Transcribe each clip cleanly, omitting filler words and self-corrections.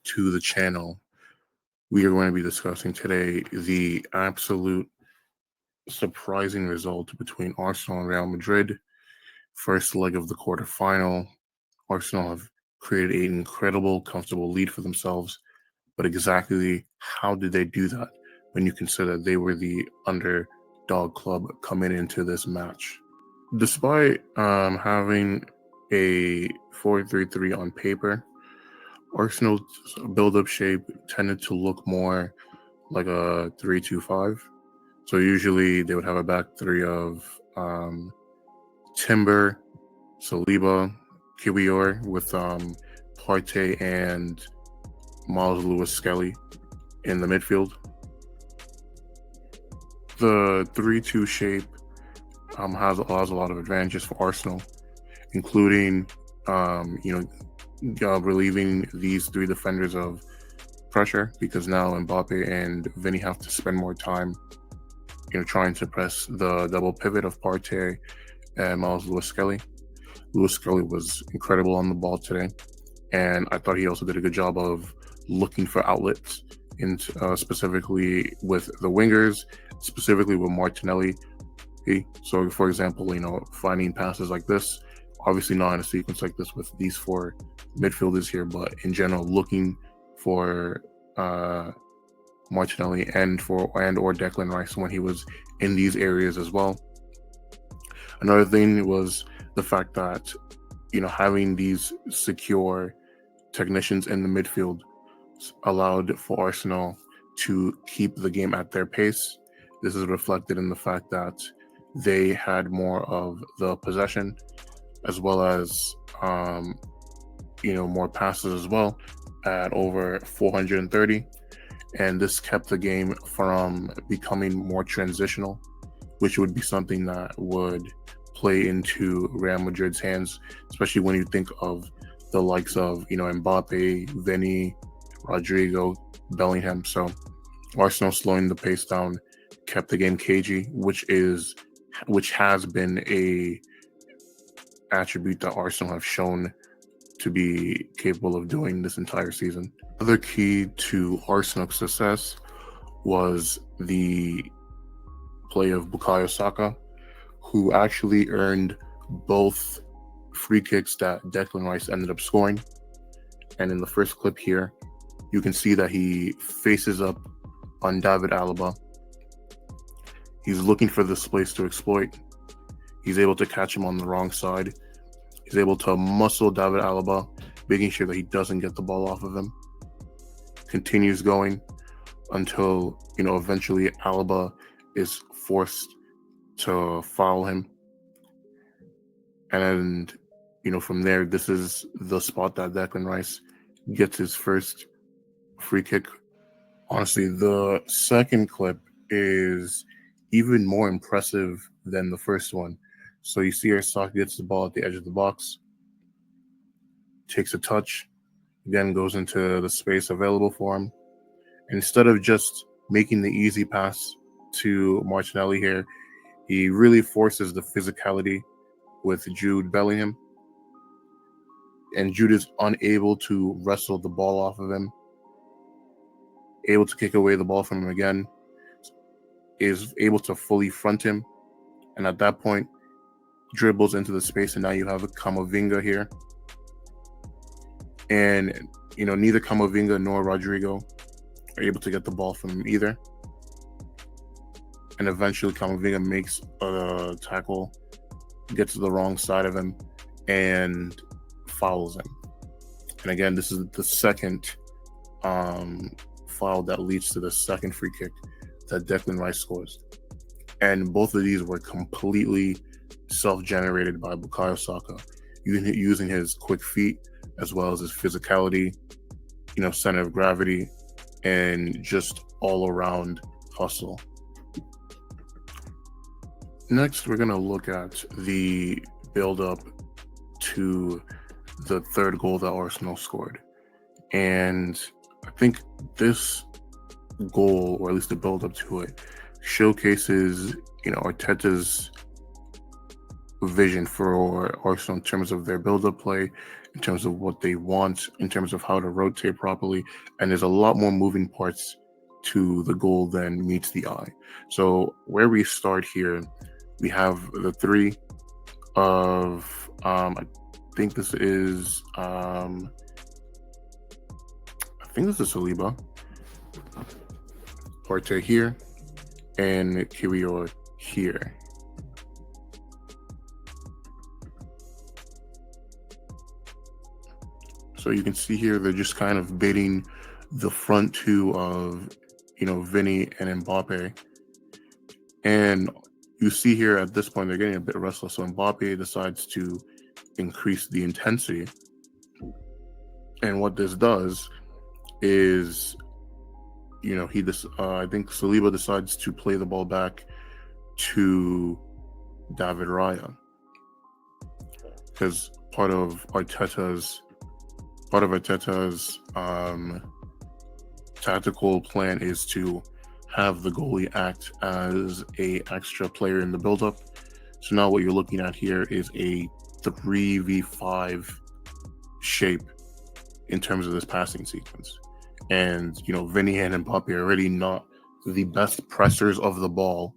to the channel. We are going to be discussing today the absolute surprising result between Arsenal and Real Madrid. First leg of the quarterfinal. Arsenal have created an incredible, comfortable lead for themselves. But exactly how did they do that when you consider they were the underdog club coming into this match? Despite having a 4-3-3 on paper, Arsenal's build-up shape tended to look more like a 3-2-5. So usually they would have a back three of Timber, Saliba, Kiwior with Partey and Miles Lewis-Skelly in the midfield. The 3-2 shape has a lot of advantages for Arsenal, including relieving these three defenders of pressure, because now Mbappe and Vinny have to spend more time trying to press the double pivot of Partey and Miles Lewis-Skelly. Lewis-Skelly was incredible on the ball today, and I thought he also did a good job of looking for outlets, specifically with the wingers, specifically with Martinelli. So, for example, finding passes like this, obviously not in a sequence like this with these four midfielders here, but in general, looking for Martinelli and or Declan Rice when he was in these areas as well. Another thing was the fact that having these secure technicians in the midfield allowed for Arsenal to keep the game at their pace. This is reflected in the fact that they had more of the possession, as well as more passes as well, at over 430, and this kept the game from becoming more transitional, which would be something that would play into Real Madrid's hands, especially when you think of the likes of Mbappe, Vinny, Rodrigo, Bellingham. So Arsenal slowing the pace down kept the game cagey, which has been a attribute that Arsenal have shown to be capable of doing this entire season. Another key to Arsenal's success was the play of Bukayo Saka, who actually earned both free kicks that Declan Rice ended up scoring. And in the first clip here, you can see that he faces up on David Alaba. He's looking for this place to exploit. He's able to catch him on the wrong side. He's able to muscle David Alaba, making sure that he doesn't get the ball off of him. Continues going until, eventually Alaba is forced to foul him. And, from there, this is the spot that Declan Rice gets his first free kick. Honestly, the second clip is even more impressive than the first one. So you see Saka gets the ball at the edge of the box, takes a touch, again goes into the space available for him. And instead of just making the easy pass to Martinelli here, he really forces the physicality with Jude Bellingham. And Jude is unable to wrestle the ball off of him, able to kick away the ball from him again, is able to fully front him. And at that point, dribbles into the space, and now you have a Camavinga here. And, neither Camavinga nor Rodrigo are able to get the ball from him either. And eventually Camavinga makes a tackle, gets to the wrong side of him, and fouls him. And again, this is the second foul that leads to the second free kick that Declan Rice scores. And both of these were completely self-generated by Bukayo Saka, using his quick feet as well as his physicality, center of gravity, and just all-around hustle. Next, we're going to look at the build-up to the third goal that Arsenal scored. And I think this goal, or at least the build-up to it, showcases, Arteta's vision for Arsenal in terms of their build-up play in terms of what they want, in terms of how to rotate properly, and there's a lot more moving parts to the goal than meets the eye. So where we start here, we have the three of I think this is Saliba, Partey here, and Kiwior here. So you can see here they're just kind of baiting the front two of Vinny and Mbappe. And you see here at this point they're getting a bit restless. So Mbappe decides to increase the intensity. And what this does is, I think Saliba decides to play the ball back to David Raya, because part of Arteta's tactical plan is to have the goalie act as a extra player in the build-up. So now what you're looking at here is a 3v5 shape in terms of this passing sequence. And, Vinny and Mbappe are already not the best pressers of the ball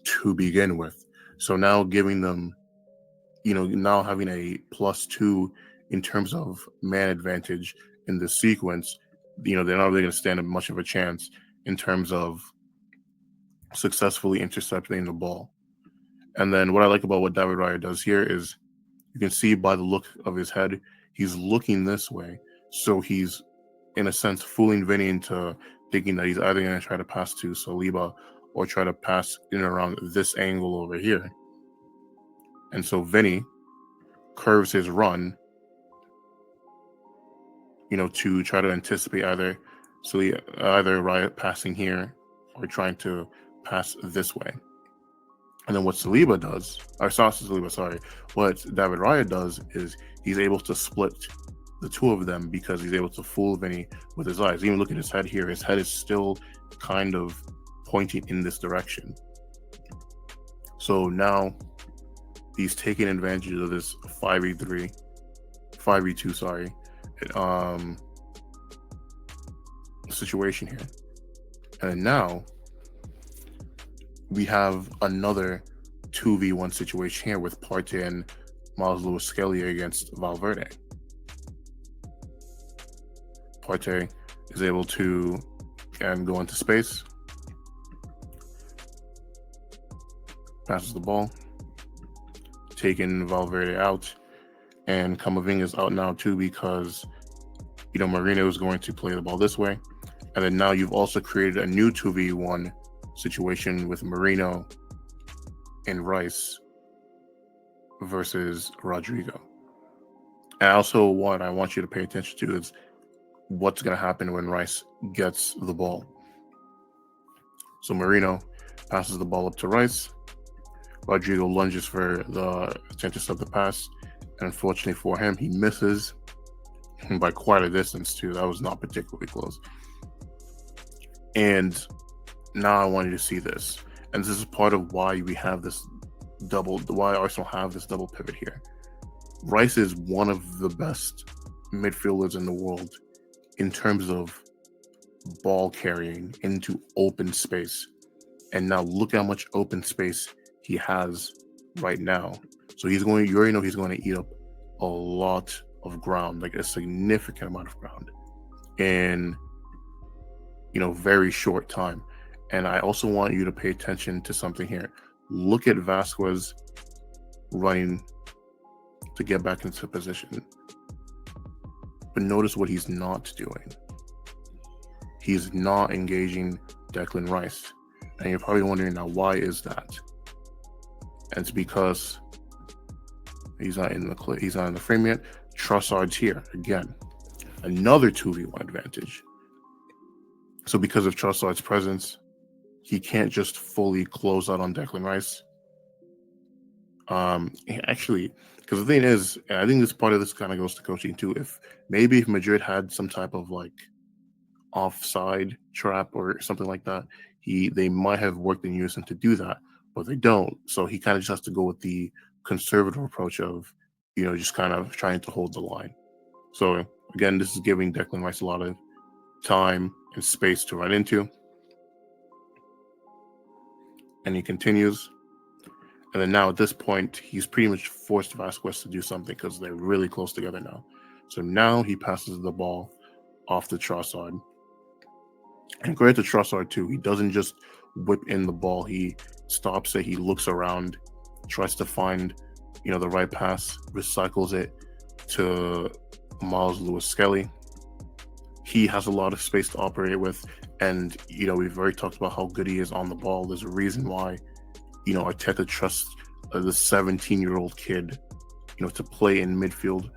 to begin with. So now giving them, now having a +2 in terms of man advantage in this sequence, they're not really going to stand much of a chance in terms of successfully intercepting the ball. And then what I like about what David Raya does here is you can see by the look of his head, he's looking this way. So he's, in a sense, fooling Vinny into thinking that he's either going to try to pass to Saliba or try to pass in and around this angle over here. And so Vinny curves his run, to try to anticipate either Raya passing here or trying to pass this way. And then what Saliba does, what David Raya does is he's able to split the two of them because he's able to fool Vinny with his eyes. Even look at his head here. His head is still kind of pointing in this direction. So now he's taking advantage of this 5v2, situation here. And then now we have another 2v1 situation here with Partey and Miles Lewis-Skelly against Valverde. Partey is able to go into space, passes the ball, taking Valverde out, and Camavinga is out now too because Marino is going to play the ball this way. And then now you've also created a new 2v1 situation with Marino and Rice versus Rodrigo. And also what I want you to pay attention to is what's going to happen when Rice gets the ball. So Marino passes the ball up to Rice. Rodrigo lunges for the intercept the pass. And unfortunately for him, he misses by quite a distance too. That was not particularly close. And now I want you to see this. And this is part of why we have this why Arsenal have this double pivot here. Rice is one of the best midfielders in the world in terms of ball carrying into open space. And now look how much open space he has right now. So you already know he's going to eat up a lot of ground, like a significant amount of ground in, very short time. And I also want you to pay attention to something here. Look at Vasquez running to get back into position. But notice what he's not doing. He's not engaging Declan Rice. And you're probably wondering now, why is that? And it's because he's not in the frame yet. Trossard's here again. Another 2v1 advantage. So because of Trossard's presence, he can't just fully close out on Declan Rice. Actually, because the thing is, and I think this part of this kind of goes to coaching too. If Madrid had some type of like offside trap or something like that, they might have worked in unison to do that, but they don't. So he kind of just has to go with the conservative approach of, just kind of trying to hold the line. So again, this is giving Declan Rice a lot of time and space to run into. And he continues. And then now at this point, he's pretty much forced Vasquez to do something because they're really close together now. So now he passes the ball off to Trossard. And credit to Trossard too. He doesn't just whip in the ball. He stops it. He looks around, tries to find, the right pass, recycles it to Miles Lewis-Skelly. He has a lot of space to operate with. And, we've already talked about how good he is on the ball. There's a reason why, Arteta trusts the 17-year-old kid, to play in midfield.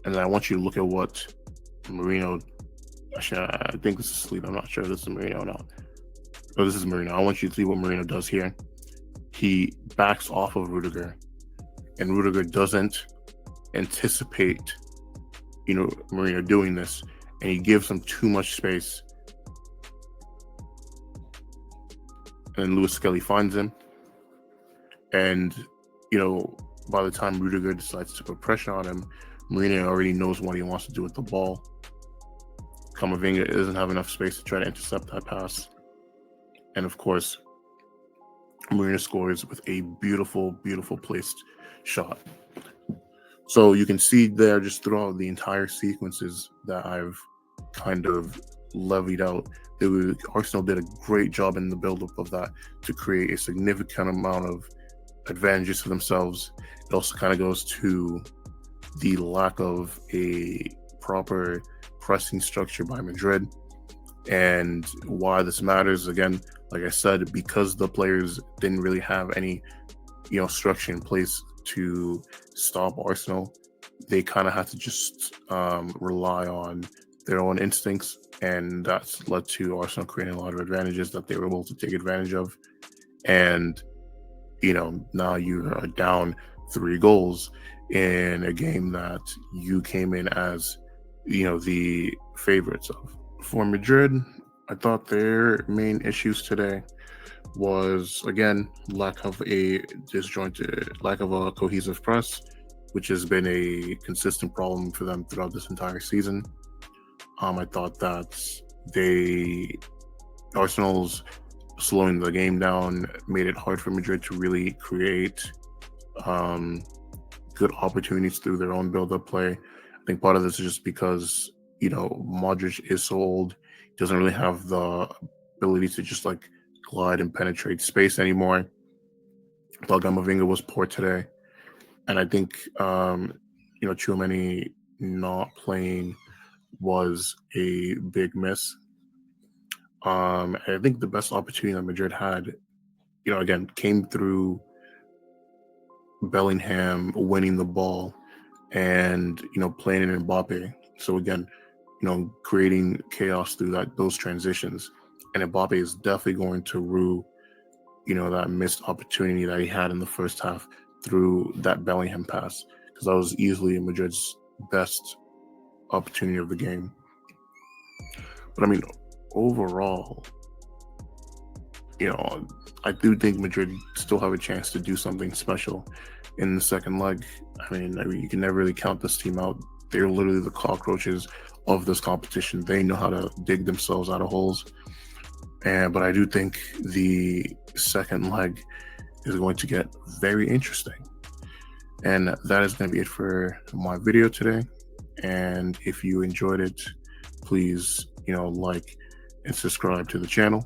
And then I want you to look at what Marino, actually, I think this is Sleep. I'm not sure if this is Marino or not. Oh, this is Marino. I want you to see what Marino does here. He backs off of Rudiger, and Rudiger doesn't anticipate, Marino doing this, and he gives him too much space. And Lewis-Skelly finds him, and by the time Rudiger decides to put pressure on him, Marino already knows what he wants to do with the ball. Camavinga doesn't have enough space to try to intercept that pass. And of course, Marino scores with a beautiful, beautiful placed shot. So you can see there just throughout the entire sequences that I've kind of levied out, Arsenal did a great job in the build-up of that to create a significant amount of advantages for themselves. It also kind of goes to the lack of a proper pressing structure by Madrid, and why this matters. Again, like I said, because the players didn't really have any structure in place to stop Arsenal, they kind of had to just rely on their own instincts, and that's led to Arsenal creating a lot of advantages that they were able to take advantage of. And now you are down 3 goals in a game that you came in as the favorites of. For Madrid, I thought their main issues today was, again, lack of a cohesive press, which has been a consistent problem for them throughout this entire season. I thought that Arsenal's slowing the game down made it hard for Madrid to really create good opportunities through their own build-up play. I think part of this is just because Modric is so old, he doesn't really have the ability to just glide and penetrate space anymore. I thought Camavinga was poor today, and I think Tchouaméni not playing was a big miss. I think the best opportunity that Madrid had, again, came through Bellingham winning the ball and playing in Mbappe. So again, creating chaos through those transitions. And Mbappe is definitely going to rue, that missed opportunity that he had in the first half through that Bellingham pass, because that was easily Madrid's best opportunity of the game. But I mean, overall, I do think Madrid still have a chance to do something special in the second leg. I mean, you can never really count this team out. They're literally the cockroaches of this competition. They know how to dig themselves out of holes. But I do think the second leg is going to get very interesting. And that is going to be it for my video today. And if you enjoyed it, please, like and subscribe to the channel.